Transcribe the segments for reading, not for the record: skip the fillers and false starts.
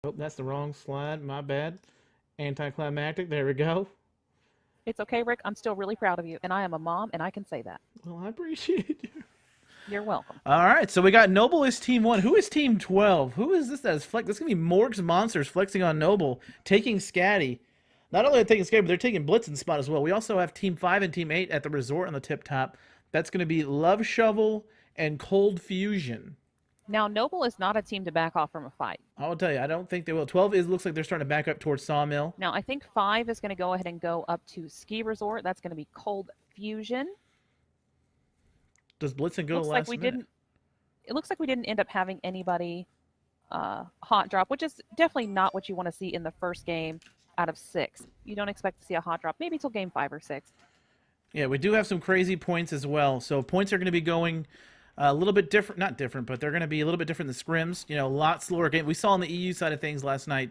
Oh, that's the wrong slide. My bad. Anticlimactic. There we go. It's okay, Rick. I'm still really proud of you, and I am a mom, and I can say that. Well, I appreciate you. You're welcome. All right, so we got Noble is team 1. Who is team 12? Who is this that is flex? This is going to be Morg's Monsters flexing on Noble, taking Scatty. Not only are they taking Scatty, but they're taking Blitz and Spot as well. We also have team 5 and team 8 at the resort on the tip top. That's going to be Love Shovel and Cold Fusion. Now, Noble is not a team to back off from a fight. I'll tell you, I don't think they will. 12 is looks like they're starting to back up towards Sawmill. Now, I think 5 is going to go ahead and go up to Ski Resort. That's going to be Cold Fusion. Does Blitzen go Looks last like we minute? didn't. It looks like we didn't end up having anybody hot drop, which is definitely not what you want to see in the first game out of 6. You don't expect to see a hot drop maybe till game 5 or 6. Yeah, we do have some crazy points as well. So points are going to be going a little bit different, not different, but they're going to be a little bit different than scrims. You know, a lot slower game. We saw on the EU side of things last night,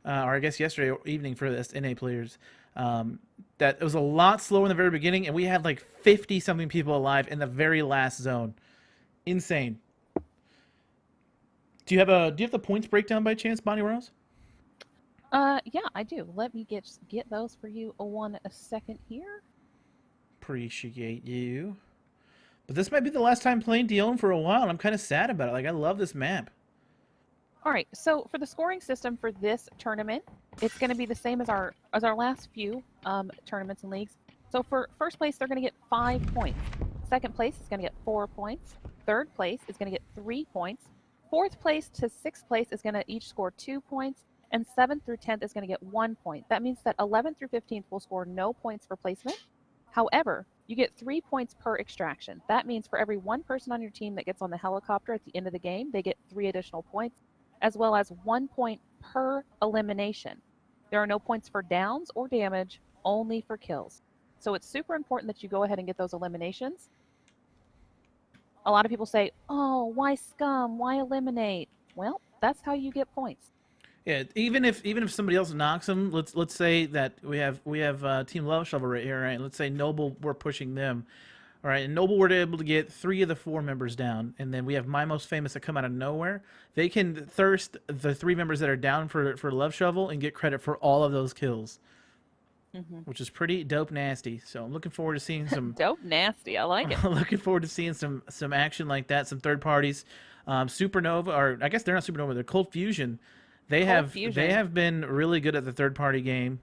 or I guess yesterday evening for the NA players, that it was a lot slower in the very beginning, and we had like 50-something people alive in the very last zone. Insane. Do you have the points breakdown by chance, Bonnie Rose? Yeah, I do. Let me get those for you a second here. Appreciate you. But this might be the last time playing Dion for a while, and I'm kind of sad about it. Like, I love this map. All right, so for the scoring system for this tournament, it's going to be the same as our last few tournaments and leagues. So for first place, they're going to get 5 points. Second place is going to get 4 points. Third place is going to get 3 points. Fourth place to sixth place is going to each score 2 points. And 7th through 10th is going to get 1 point. That means that 11th through 15th will score no points for placement. However, you get 3 points per extraction. That means for every one person on your team that gets on the helicopter at the end of the game, they get 3 additional points, as well as 1 point per elimination. There are no points for downs or damage, only for kills. So it's super important that you go ahead and get those eliminations. A lot of people say, oh, why scum? Why eliminate? Well, that's how you get points. Yeah, even if somebody else knocks them, let's say that we have Team Love Shovel right here, right? Let's say Noble, we're pushing them, all right, and Noble were able to get 3 of the 4 members down, and then we have My Most Famous that come out of nowhere. They can thirst the 3 members that are down for Love Shovel and get credit for all of those kills, which is pretty dope nasty. So I'm looking forward to seeing some dope nasty. I like it. looking forward to seeing some action like that. Some third parties, Supernova, or I guess they're not Supernova, they're Cold Fusion. They have been really good at the third party game.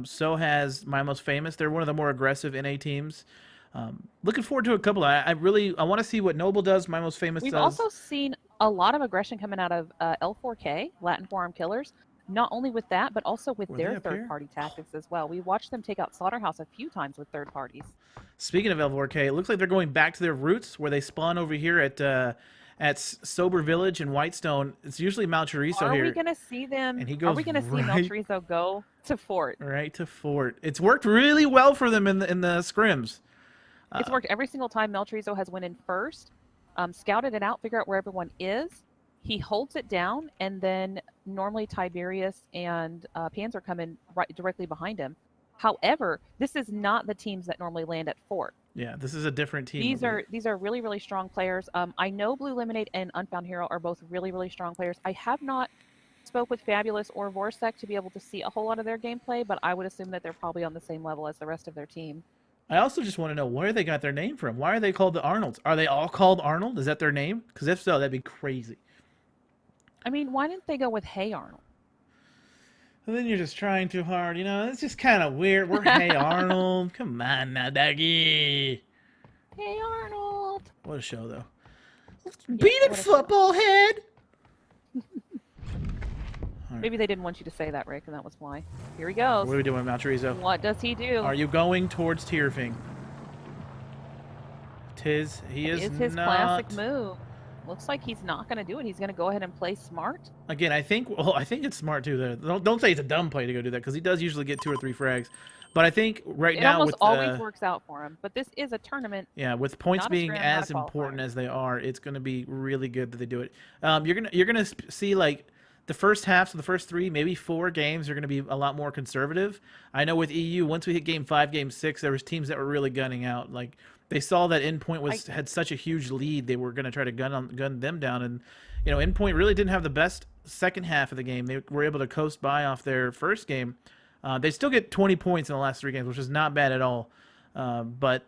So has My Most Famous. They're one of the more aggressive NA teams. Looking forward to a couple. I want to see what Noble does. My Most Famous We've does. also seen a lot of aggression coming out of L4K, Latin Forearm Killers. Not only with that, but also with their third party tactics as well. We watched them take out Slaughterhouse a few times with third parties. Speaking of L4K, it looks like they're going back to their roots where they spawn over here at Sober Village in Whitestone. It's usually Malchorizo here. Are we going to see them? And he goes Are we going to see Malchorizo go to Fort? Right to Fort. It's worked really well for them in the scrims. It's worked every single time Malchorizo has went in first, scouted it out, figure out where everyone is. He holds it down, and then normally Tiberius and Panzer come in directly behind him. However, this is not the teams that normally land at Fort. Yeah, this is a different team. These are really, really strong players. I know Blue Lemonade and Unfound Hero are both really, really strong players. I have not spoke with Fabulous or Vorsec to be able to see a whole lot of their gameplay, but I would assume that they're probably on the same level as the rest of their team. I also just want to know where they got their name from. Why are they called the Arnolds? Are they all called Arnold? Is that their name? Because if so, that'd be crazy. I mean, why didn't they go with Hey Arnold? Well, then you're just trying too hard. You know, it's just kind of weird. We're Hey Arnold. Come on now, Dougie. Hey Arnold. What a show, though. Yeah, Beat it, football head. Maybe they didn't want you to say that, Rick, and that was why. Here he goes. What are we doing, Malchorizo? What does he do? Are you going towards Tierfing? He is his not. Classic move. Looks like he's not going to do it. He's going to go ahead and play smart. Again, I think it's smart too. Don't say it's a dumb play to go do that, because he does usually get 2 or 3 frags. But I think right now almost always works out for him. But this is a tournament. Yeah, with points being as important as they are, it's going to be really good that they do it. You're gonna see like the first half, so the first 3, maybe 4 games are going to be a lot more conservative. I know with EU, once we hit game 5, game 6, there was teams that were really gunning out. Like They saw that Endpoint had such a huge lead, they were going to try to gun them down. And you know, Endpoint really didn't have the best second half of the game. They were able to coast by off their first game. They still get 20 points in the last 3 games, which is not bad at all. But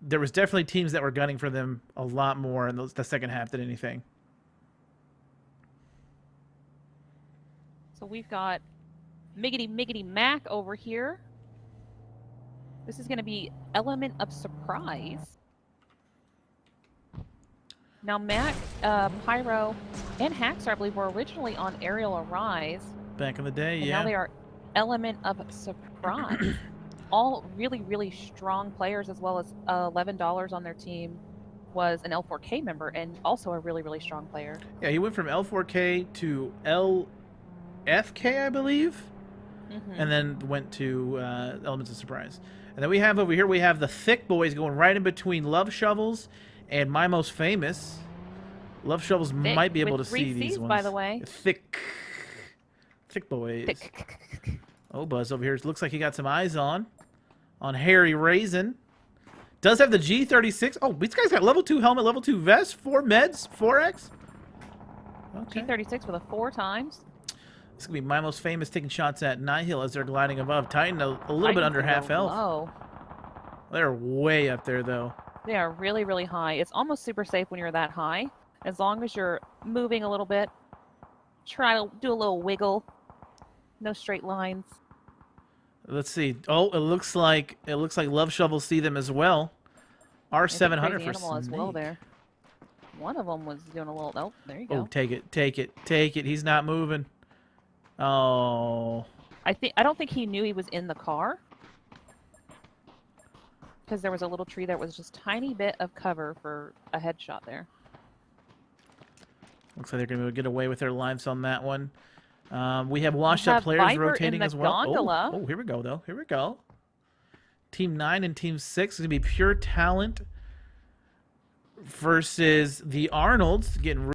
there was definitely teams that were gunning for them a lot more in the second half than anything. So we've got Miggity Mac over here. This is going to be Element of Surprise. Now Mac, Pyro, and Haxor, I believe, were originally on Aerial Arise. Back in the day, and yeah. Now they are Element of Surprise. All really, really strong players, as well as $11 on their team was an L4K member and also a really, really strong player. Yeah, he went from L4K to LFK, I believe, and then went to Elements of Surprise. And then we have over here, we have the Thick Boys going right in between Love Shovels and my most famous. Love Shovels might be able to see these C's, ones. by the way. Thick Boys. Thick. Oh, Buzz over here. It looks like he got some eyes on Harry Raisin. Does have the G36. Oh, these guys got level 2 helmet, level 2 vest, 4 meds, 4x. Okay. G36 with a 4 times. This is going to be my most famous taking shots at Nihil as they're gliding above. Titan a little bit under half health. Low. They're way up there, though. They are really, really high. It's almost super safe when you're that high. As long as you're moving a little bit. Try to do a little wiggle. No straight lines. Let's see. Oh, it looks like Love Shovels see them as well. R700 for Snake. As well there. One of them was doing a little. Oh, there you go. Oh, take it. He's not moving. Oh. I don't think he knew he was in the car. Because there was a little tree that was just a tiny bit of cover for a headshot there. Looks like they're going to get away with their lives on that one. We have washed up players Viper rotating as well. Gondola. Oh, here we go, though. Here we go. Team 9 and Team 6 is going to be pure talent versus the Arnolds getting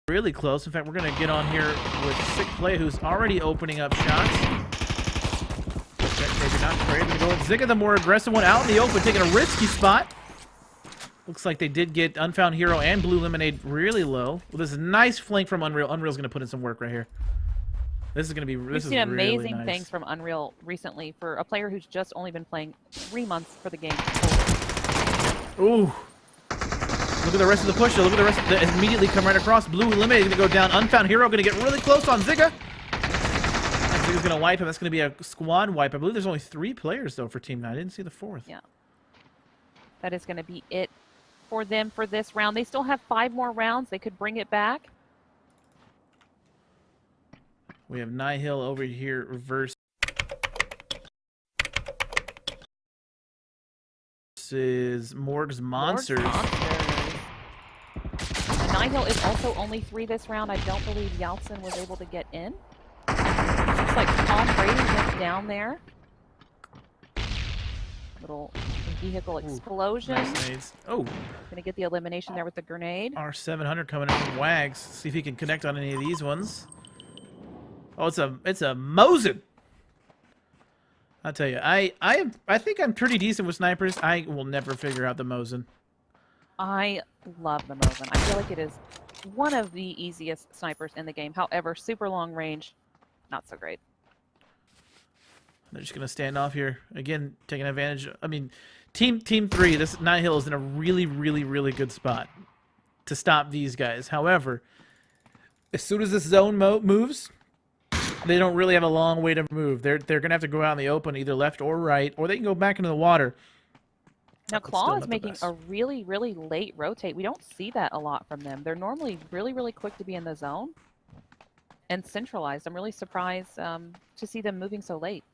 really close. In fact, we're going to get on here with Sick Play, who's already opening up shots. Maybe not great. We're going Zigga, the more aggressive one, out in the open, taking a risky spot. Looks like they did get Unfound Hero and Blue Lemonade really low. Well, this is a nice flank from Unreal. Unreal's going to put in some work right here. This is going to be We've seen amazing nice things from Unreal recently for a player who's just only been playing 3 months for the game. Ooh. Look at the rest of the push. Look at the rest of the immediately come right across. Blue Lemonade going to go down. Unfound Hero going to get really close on Zigga. And Zigga's going to wipe him. That's going to be a squad wipe. I believe there's only 3 players, though, for Team 9. I didn't see the 4th. Yeah. That is going to be it for them for this round. They still have 5 more rounds. They could bring it back. We have Nihil over here versus Morg's Monsters. Nihil is also only 3 this round. I don't believe Yaltsin was able to get in. Looks like Tom Brady went down there. Little vehicle explosion. Nice. Oh. Gonna get the elimination there with the grenade. R700 coming in from Wags. See if he can connect on any of these ones. Oh, it's a Mosin. I'll tell you, I think I'm pretty decent with snipers. I will never figure out the Mosin. I love the Mosin. I feel like it is one of the easiest snipers in the game. However, super long range, not so great. They're just gonna stand off here again, taking advantage. I mean, team 3. This Nihil is in a really, really, really good spot to stop these guys. However, as soon as this zone moves, they don't really have a long way to move. They're gonna have to go out in the open, either left or right, or they can go back into the water. Now Claw is making a really, really late rotate. We don't see that a lot from them. They're normally really, really quick to be in the zone and centralized. I'm really surprised to see them moving so late.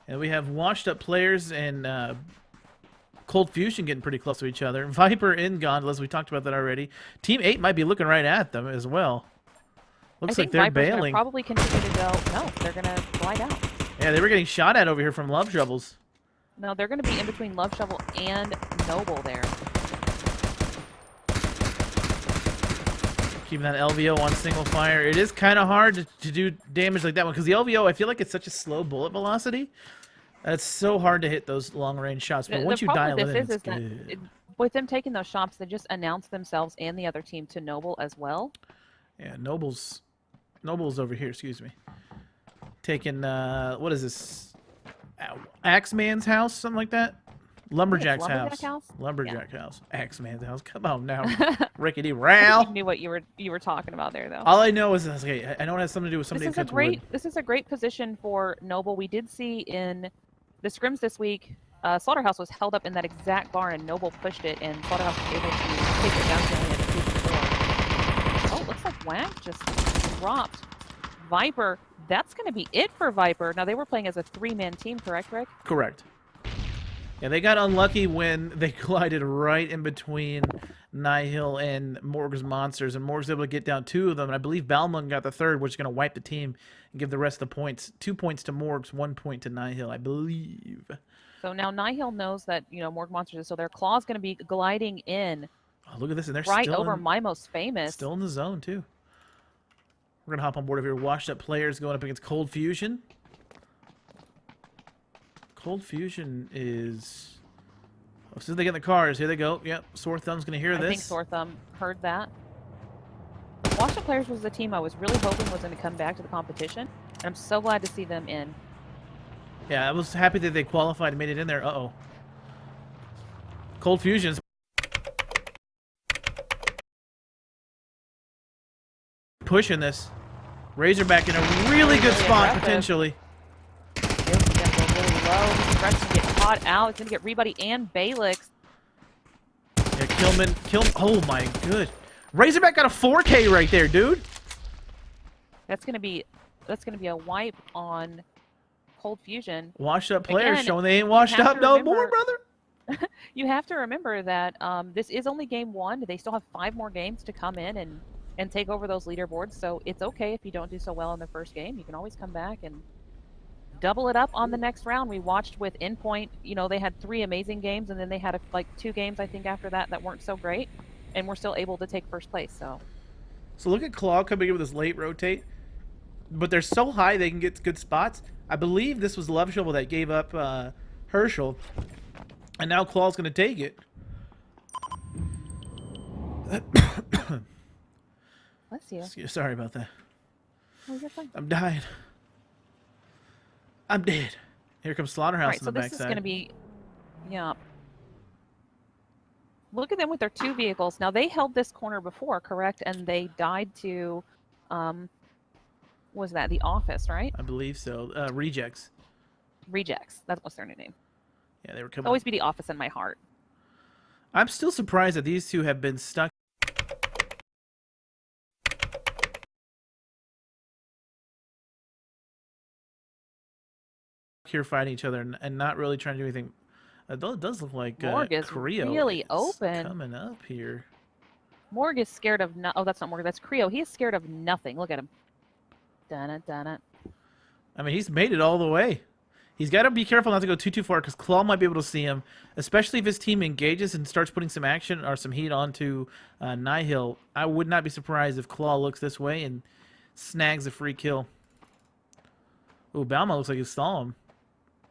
And we have washed up players and Cold Fusion getting pretty close to each other. Viper in Gondolas, we talked about that already. Team 8 might be looking right at them as well. Looks like they're Viper's bailing. Probably continue to go. No, they're gonna glide out. Yeah, they were getting shot at over here from Love Shovels. No, they're gonna be in between Love Shovel and Noble there. Keeping that LVO on single fire. It is kind of hard to do damage like that one because the LVO, I feel like it's such a slow bullet velocity. It's so hard to hit those long range shots. But once you dial it in, it's good. With them taking those shots, they just announce themselves and the other team to Noble as well. Yeah, Noble's over here. Excuse me. Taking what is this? Axeman's house, something like that. Lumberjack's house. Lumberjack house. Axeman's house. Come on now, Rickety Ral. You knew what you were talking about there, though. All I know is okay. I know it has something to do with somebody. This is a great position for Noble. We did see in the scrims this week, Slaughterhouse was held up in that exact bar, and Noble pushed it, and Slaughterhouse was able to take it down to him and keep the door. Oh, looks like Wag just dropped Viper. That's going to be it for Viper. Now, they were playing as a 3-man team, correct, Rick? Correct. Yeah, they got unlucky when they collided right in between Nihil and Morg's monsters, and Morg's able to get down 2 of them, and I believe Balmung got the 3rd, which is going to wipe the team and give the rest of the points. 2 points to Morg's, 1 point to Nihil, I believe. So now Nihil knows that, Morg monsters, so their claw's going to be gliding in. Oh, look at this, and they're right still over My Most Famous. Still in the zone, too. We're going to hop on board over here. Washed up players going up against Cold Fusion. Cold Fusion is... Oh, as soon as they get in the cars, here they go. Yep, Sore Thumb's going to hear this. I think Sore Thumb heard that. Washed up players was the team I was really hoping was going to come back to the competition, and I'm so glad to see them in. Yeah, I was happy that they qualified and made it in there. Uh-oh. Cold Fusion's pushing this. Razorback in a really good spot, potentially. He's going to go really low. He's trying to get caught out. He's going to get Rebuddy and Balix. Yeah, Killman. Oh, my good. Razorback got a 4K right there, dude. That's going to be a wipe on Cold Fusion. Washed up players Again, showing they ain't washed up no more, brother. You have to remember that this is only game 1. They still have 5 more games to come in and take over those leaderboards. So it's okay if you don't do so well in the first game. You can always come back and double it up on the next round. We watched with Endpoint. They had 3 amazing games, and then they had like 2 games, I think, after that weren't so great, and we're still able to take first place. So look at Claw coming in with this late rotate, but they're so high they can get good spots. I believe this was Love Shovel that gave up Herschel, and now Claw's going to take it. Bless you. Sorry about that. Oh, you're fine. I'm dying. I'm dead. Here comes Slaughterhouse on the backside. So this is going to be, yeah. Look at them with their 2 vehicles. Now, they held this corner before, correct? And they died to, was that the Office, right? I believe so. Rejects. Rejects. That's what's their name. Yeah, they were coming. It'll always be the Office in my heart. I'm still surprised that these 2 have been stuck here fighting each other and not really trying to do anything. It does look like Morg is Creo really open. Coming up here. Morg is scared of oh, that's not Morg. That's Creo. He is scared of nothing. Look at him. Dun it. I mean, he's made it all the way. He's got to be careful not to go too far because Claw might be able to see him, especially if his team engages and starts putting some action or some heat onto Nihil. I would not be surprised if Claw looks this way and snags a free kill. Ooh, Balmung looks like he saw him.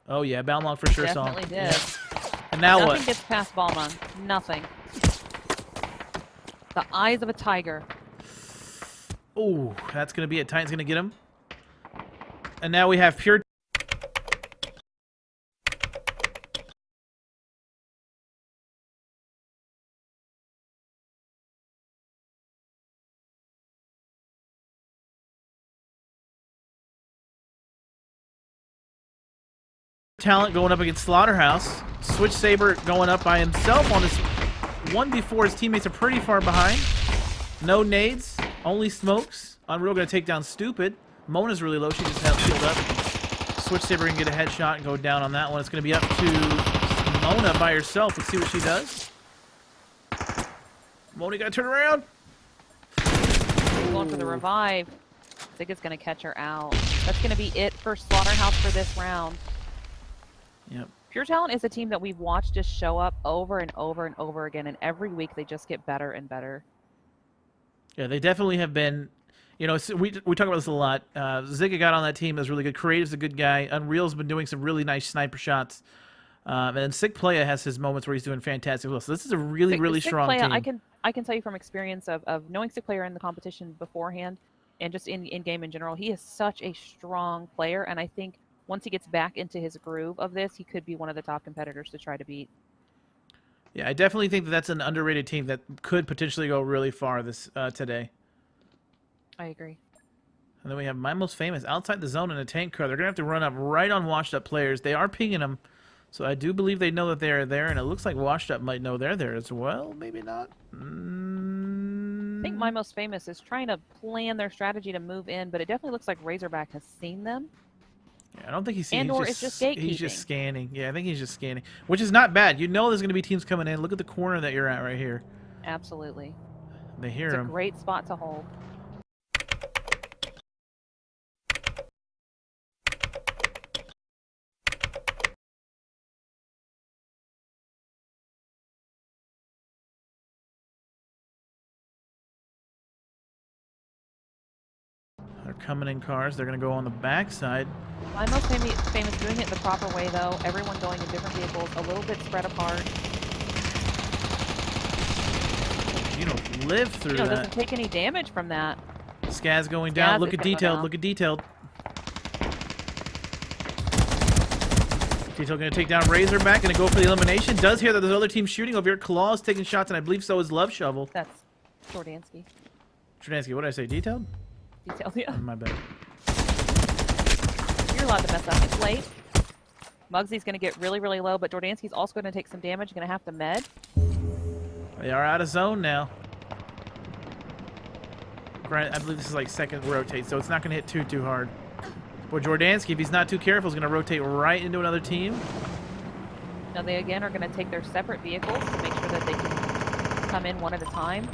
Oh, yeah, Balmung for sure saw him. Definitely did. Yeah. And now Nothing what? Nothing gets past Balmung. Nothing. The eyes of a tiger. Ooh, that's going to be it. Titan's going to get him. And now we have pure... talent going up against Slaughterhouse. Switch Saber going up by himself on his 1v4. His teammates are pretty far behind. No nades, only smokes. Unreal going to take down Stupid. Mona's really low. She just held shield up. Switch Saber can get a headshot and go down on that one. It's going to be up to Mona by herself. Let's see what she does. Mona got to turn around. Going for the revive. I think it's going to catch her out. That's going to be it for Slaughterhouse for this round. Yep. Pure Talent is a team that we've watched just show up over and over and over again, and every week they just get better and better. Yeah, they definitely have been. You know, we talk about this a lot. Zigga got on that team is really good. Creative's a good guy. Unreal's been doing some really nice sniper shots. And Sick Playa has his moments where he's doing fantastic. Well, so this is a really, really Sick strong Playa, team. I can tell you from experience of knowing Sick Player in the competition beforehand, and just in game in general, he is such a strong player, and I think once he gets back into his groove of this, he could be one of the top competitors to try to beat. Yeah, I definitely think that that's an underrated team that could potentially go really far this today. I agree. And then we have My Most Famous outside the zone in a tank car. They're gonna have to run up right on washed up players. They are pinging them, so I do believe they know that they are there, and it looks like washed up might know they're there as well. Maybe not. I think My Most Famous is trying to plan their strategy to move in, but it definitely looks like Razorback has seen them. Yeah, I don't think he's seen. And/or it's just gatekeeping. He's just scanning. Yeah, I think he's just scanning, which is not bad. You know, there's going to be teams coming in. Look at the corner that you're at right here. Absolutely. They hear It's him. a great spot to hold. They're coming in cars. They're going to go on the backside. My Most Famous doing it the proper way, though. Everyone going in different vehicles, a little bit spread apart. You don't live through that. Doesn't take any damage from that. Scaz going down. Look at detailed. Look at detailed. Detailed going to take down Razorback. Going to go for the elimination. Does hear that there's other teams shooting over here. Claw's taking shots, and I believe so is Love Shovel. That's Jordansky. Jordansky, what did I say? Detailed? Detailed, yeah. Oh, my bad. You're allowed to mess up. It's late. Mugsy's going to get really, really low, but Jordansky's also going to take some damage. Going to have to med. They are out of zone now. Granted, I believe this is like second rotate, so it's not going to hit too hard. But Jordansky, if he's not too careful, is going to rotate right into another team. Now they again are going to take their separate vehicles to make sure that they can come in one at a time.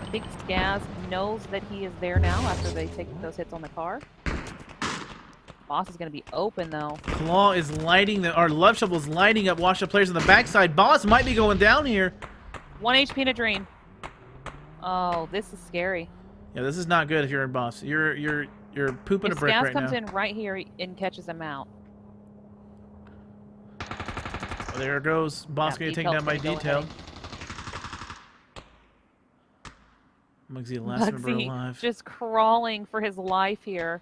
I think Skaz knows that he is there now after they take those hits on the car. Boss is going to be open though. Claw is lighting the, or Love Shovel is lighting up washed up players on the backside. Boss might be going down here. 1 HP and a dream. Oh, this is scary. Yeah, this is not good if you're in Boss. You're pooping If a brick Skaz right now. comes in right here and catches him out. Oh, there goes Boss getting taken down by Detail. Mugsy, the last member alive. Just crawling for his life here.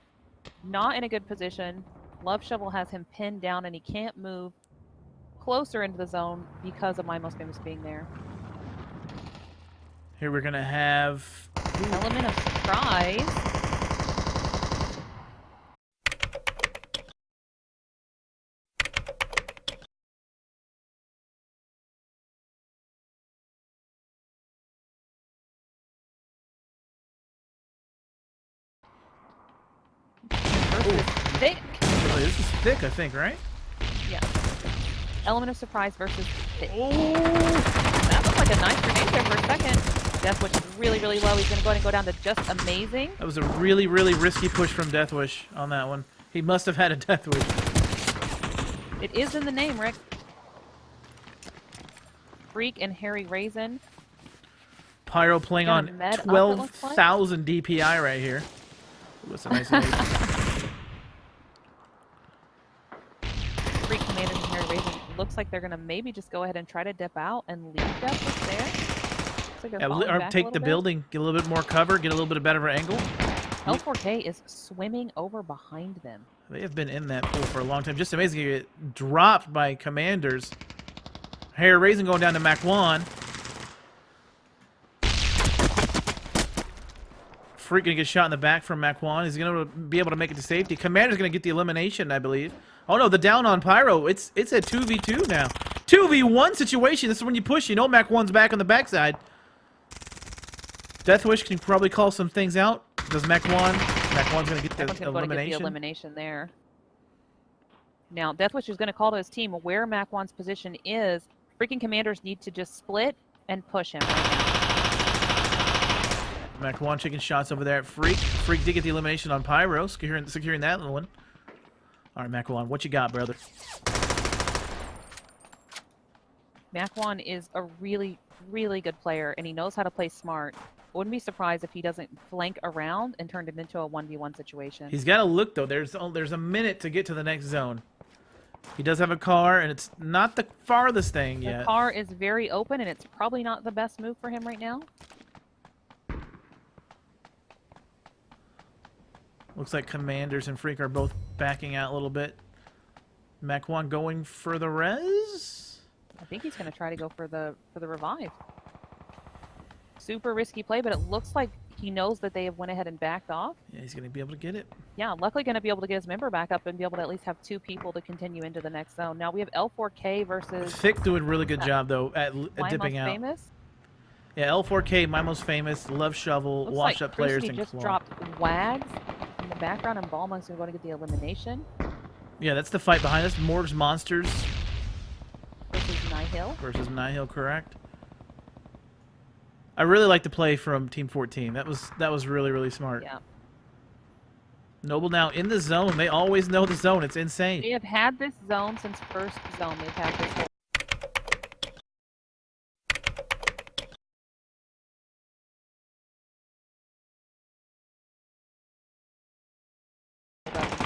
Not in a good position. Love Shovel has him pinned down and he can't move closer into the zone because of My Most Famous being there. Here we're gonna have Element of surprise. Versus Thick. This is Thick, I think, right? Yeah. Element of surprise versus Thick. Oh! That looked like a nice grenade there for a second. Deathwish is really, really low. He's going to go ahead and go down to just amazing. That was a really, really risky push from Deathwish on that one. He must have had a Deathwish. It is in the name, Rick. Freak and Harry Raisin. Pyro playing Got on a med up, it 12,000 DPI right here. Ooh, that's a nice image. Freak Commanders and Harry Raisin. Looks like they're going to maybe just go ahead and try to dip out and leave Deathwish there. Like Yeah, or take the building, get a little bit more cover, get a little bit better angle. L4K is swimming over behind them. They have been in that pool for a long time. Just amazing to get dropped by Commanders. Harry Raisin going down to Mac 1. Freak gonna get shot in the back from Mac 1. Is he gonna be able to make it to safety? Commander's gonna get the elimination, I believe. Oh no, the down on Pyro. It's a 2v2 now. 2v1 situation. This is when you push. You know Mac 1's back on the backside. Deathwish can probably call some things out. Does Mac 1? Mac 1's going to get the elimination. Get the elimination there. Now, Deathwish is going to call to his team where Mac 1's position is. Freaking Commanders need to just split and push him right now. Mac 1 taking shots over there at Freak. Freak did get the elimination on Pyro, securing that one. All right, Mac 1, what you got, brother? Mac 1 is a really really good player, and he knows how to play smart. Wouldn't be surprised if he doesn't flank around and turn it into a 1v1 situation. He's got to look, though. There's a minute to get to the next zone. He does have a car, and it's not the farthest thing yet. The car is very open, and it's probably not the best move for him right now. Looks like Commanders and Freak are both backing out a little bit. Mach1 going for the res? I think he's going to try to go for the revive. Super risky play, but it looks like he knows that they have went ahead and backed off. Yeah, he's going to be able to get it. Yeah, luckily going to be able to get his member back up and be able to at least have 2 people to continue into the next zone. Now we have L4K versus... Thick doing a really good job, though, at dipping out. Famous. Yeah, L4K, my most famous, Love Shovel, Looks Wash like Up Players, Crucity and just Claw. dropped Wags in the background, and Ballmonk's going to get the elimination. Yeah, that's the fight behind us. Morg's Monsters Versus Nihil. versus Nihil, correct. I really like the play from Team 14. That was really, really smart. Yeah. Noble now in the zone. They always know the zone. It's insane. They have had this zone since first zone. They've had this whole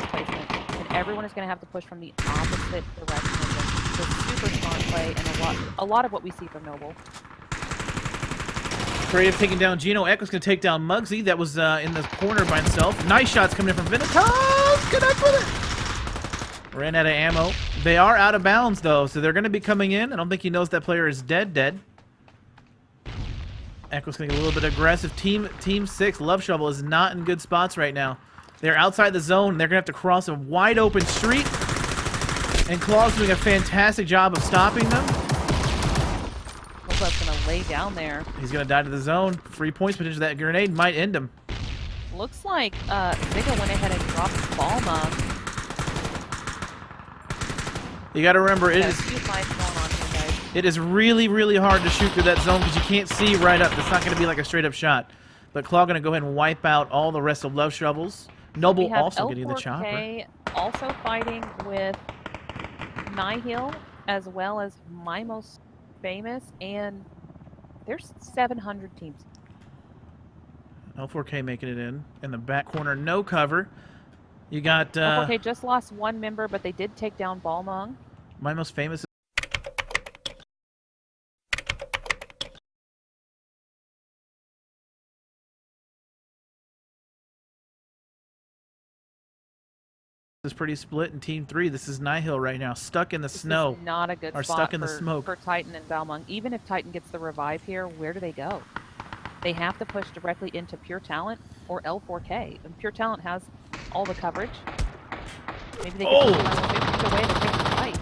placement. And everyone is going to have to push from the opposite direction of them. So super smart play and a lot of what we see from Noble. Creative taking down Gino. Echo's going to take down Muggsy. That was in the corner by himself. Nice shots coming in from Vinitas. Good eye with it. Ran out of ammo. They are out of bounds, though, so they're going to be coming in. I don't think he knows that player is dead. Echo's going to get a little bit aggressive. Team 6, Love Shovel, is not in good spots right now. They're outside the zone. They're going to have to cross a wide open street. And Claw's doing a fantastic job of stopping them. Looks going to lay down there. He's going to die to the zone. 3 points potential. That grenade might end him. Looks like Zigga went ahead and dropped Balma. You got to remember, it is really, really hard to shoot through that zone because you can't see right up. It's not going to be like a straight up shot. But Claw going to go ahead and wipe out all the rest of Love Shovels. Noble also getting the chopper. L4K also fighting with Nihil as well as my most famous, and there's 700 teams. L4K making it in the back corner, no cover. You got L4K just lost 1 member, but they did take down Balmong. My most famous is pretty split in Team 3. This is Nihil right now, stuck in the snow. This is not a good or spot stuck in the smoke. for Titan and Balmong. Even if Titan gets the revive here, where do they go? They have to push directly into Pure Talent or L4K. And Pure Talent has all the coverage. Maybe they can get away to take the fight.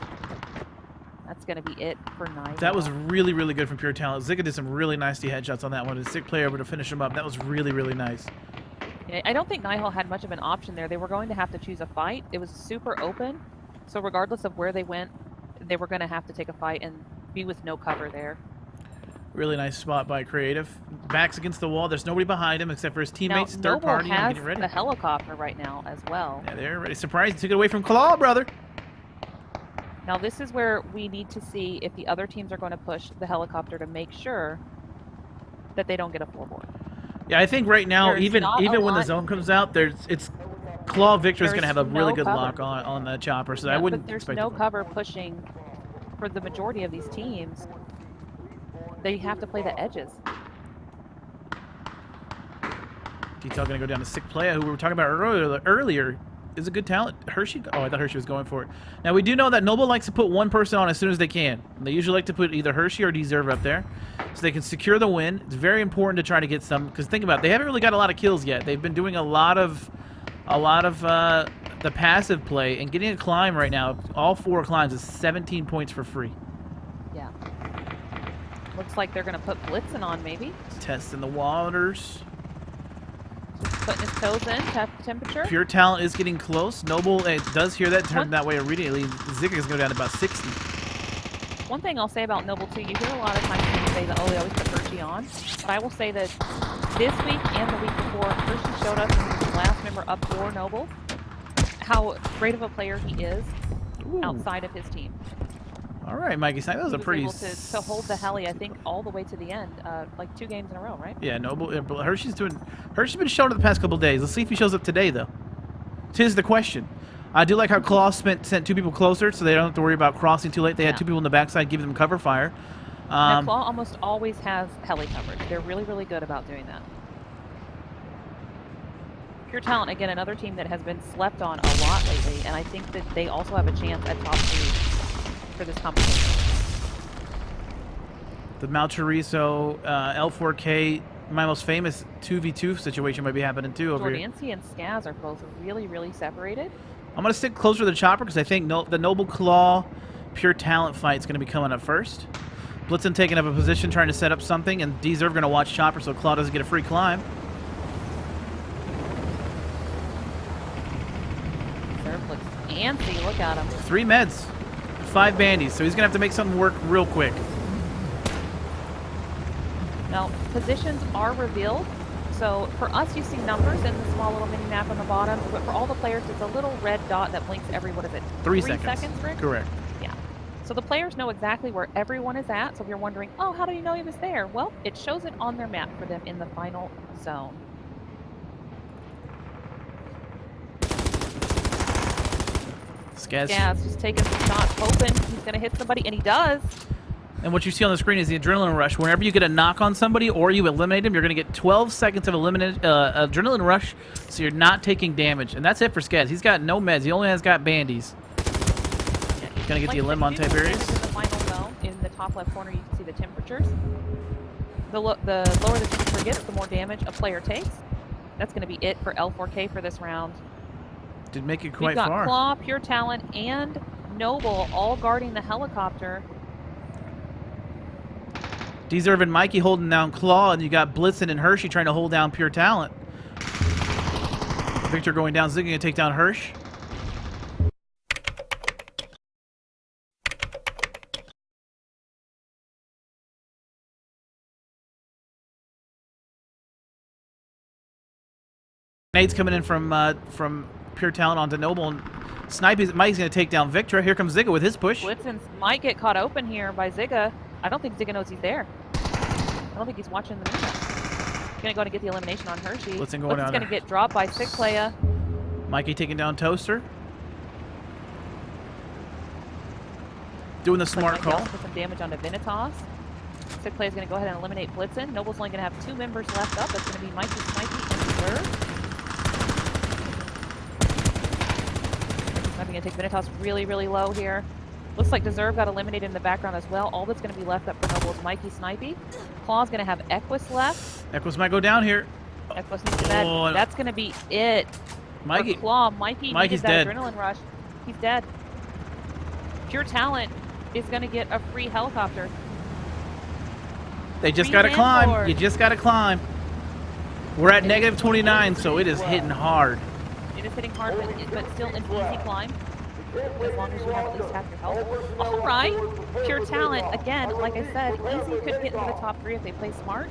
That's going to be it for Nihil. That was really, really good from Pure Talent. Zigga did some really nasty headshots on that one. A sick player able to finish him up. That was really, really nice. I don't think Nihil had much of an option there. They were going to have to choose a fight. It was super open. So regardless of where they went, they were going to have to take a fight and be with no cover there. Really nice spot by Creative. Backs against the wall. There's nobody behind him except for his teammates. Now, Third party has getting ready. the helicopter right now as well. Yeah, they're ready. Surprise! He took it away from Claw, brother. Now this is where we need to see if the other teams are going to push the helicopter to make sure that they don't get a floorboard. Yeah, I think right now, There's even not a when the lot- zone comes out, it's Claw Victor's going to have a There's really no good cover. lock on the chopper, so I Yeah, wouldn't but there's expect no it. cover pushing for the majority of these teams. They have to play the edges. Detail going to go down to sick player, who we were talking about earlier. Is a good talent. Hershey? Oh, I thought Hershey was going for it. Now, we do know that Noble likes to put one person on as soon as they can. They usually like to put either Hershey or Deserve up there so they can secure the win. It's very important to try to get some, because think about it, they haven't really got a lot of kills yet. They've been doing a lot of the passive play, and getting a climb right now, all 4 climbs is 17 points for free. Yeah. Looks like they're going to put Blitzen on maybe. Testing the waters. Putting his toes in, temperature. Pure Talent is getting close. Noble does hear that, turn that way immediately. Zigga is going down to about 60. One thing I'll say about Noble too, you hear a lot of times people say that, oh, they always put Hershey on. But I will say that this week and the week before, Hershey showed us in his last member up for Noble how great of a player he is outside of his team. All right, Mikey. That was a He pretty. able to hold the heli, I think, all the way to the end, like 2 games in a row, right? Yeah, Noble. Hershey's been showing up the past couple days. Let's see if he shows up today, though. Tis the question. I do like how Claw sent 2 people closer, so they don't have to worry about crossing too late. They had 2 people in the backside giving them cover fire. Now, Claw almost always has heli coverage. They're really, really good about doing that. Pure Talent, again, another team that has been slept on a lot lately, and I think that they also have a chance at top 3 for this competition. The Malchorizo, L4K, my most famous 2v2 situation might be happening too over here. Jordancy and Skaz are both really, really separated. I'm going to stick closer to the chopper because I think the Noble Claw Pure Talent fight is going to be coming up first. Blitzen taking up a position trying to set up something, and Deserve going to watch chopper so Claw doesn't get a free climb. Deserve looks antsy. Look at him. 3 meds, 5 bandies, so he's going to have to make something work real quick. Now, positions are revealed. So for us, you see numbers in the small little mini map on the bottom, but for all the players, it's a little red dot that blinks every, what is it? 3 3 seconds, Rick? Correct. Yeah. So the players know exactly where everyone is at. So if you're wondering, oh, how do you know he was there? Well, it shows it on their map for them in the final zone. Skaz just taking some shots, hoping he's going to hit somebody, and he does. And what you see on the screen is the adrenaline rush. Whenever you get a knock on somebody or you eliminate them, you're going to get 12 seconds of adrenaline rush, so you're not taking damage. And that's it for Skaz. He's got no meds. He only has got bandies. Yeah, he's going to get the elim on type areas. In the final zone, in the top left corner, you can see the temperatures. The lower the temperature gets, the more damage a player takes. That's going to be it for L4K for this round. Did make it quite far. We've got Claw, Pure Talent, and Noble all guarding the helicopter. Deserve and Mikey holding down Claw, and you got Blitzen and Hershey trying to hold down Pure Talent. Victor going down, Ziggy going to take down Hirsch. Nade's coming in from Pure Talent onto Noble, and Mike's going to take down Victor. Here comes Zigga with his push. Blitzen might get caught open here by Zigga. I don't think Zigga knows he's there. I don't think he's watching the movie. He's going to go and get the elimination on Hershey. Blitzen going down. Going to get dropped by Sickplaya. Mikey taking down Toaster. Doing the smart call. Put some damage onto Vinitas. Sickplaya is going to go ahead and eliminate Blitzen. Noble's only going to have 2 members left up. That's going to be Mikey, Snipey, and Deserve. I'm going to take Vinitas really, really low here. Looks like Deserve got eliminated in the background as well. All that's going to be left up for Noble is Mikey, Snipey. Claw's going to have Equus left. Equus might go down here. Equus needs to bed. That's going to be it. Mikey. For Claw. Mikey's needed that dead. Adrenaline rush. He's dead. Pure Talent is going to get a free helicopter. They just got to climb. You just got to climb. We're at negative 29, so it is hitting hard. It is hitting hard, but still an easy climb. As long as you have at least half your health. All right. Pure Talent, again, like I said, easy could get into the top 3 if they play smart.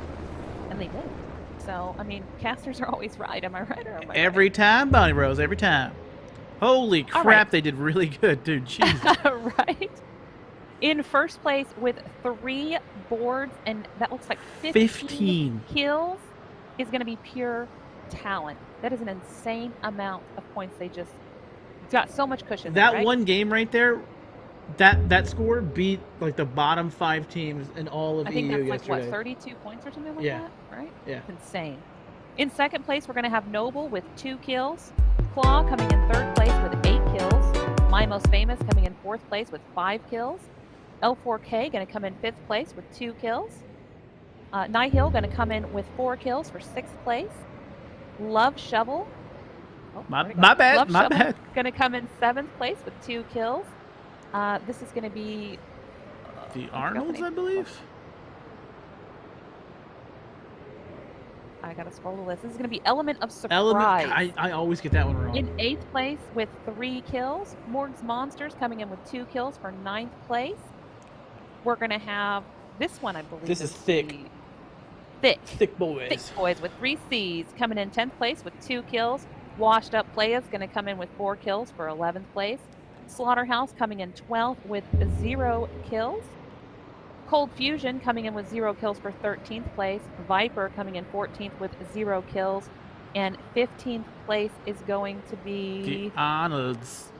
And they did. So, I mean, casters are always right. Am I right or am I Every right? time, Bonnie Rose, every time. Holy crap, right. They did really good, dude. Jeez. Right. In first place with 3 boards, and that looks like 15 kills, is going to be Pure Talent. That is an insane amount of points they just got. So much cushion. That right? one game right there, that score beat like the bottom 5 teams in all of EU yesterday. I think that's like, what, 32 points or something like that, right? Yeah. It's insane. In second place, we're going to have Noble with 2 kills. Claw coming in third place with 8 kills. My Most Famous coming in fourth place with 5 kills. L4K going to come in 5th place with 2 kills. Nihil going to come in with 4 kills for 6th place. Love Shovel. Oh, my bad. Love my Shovel bad. Going to come in 7th place with 2 kills. This is going to be the Arnolds, I believe. I gotta scroll the list. This is gonna be Element of Surprise. I always get that one wrong. In 8th place with 3 kills. Morg's Monsters coming in with 2 kills for 9th place. We're gonna have this one, I believe. This is Thick. Thick Boys. Thick Boys with 3 C's coming in 10th place with 2 kills. Washed Up Playa's gonna come in with 4 kills for 11th place. Slaughterhouse coming in 12th with 0 kills. Cold Fusion coming in with 0 kills for 13th place. Viper coming in 14th with 0 kills. And 15th place is going to be The Arnolds.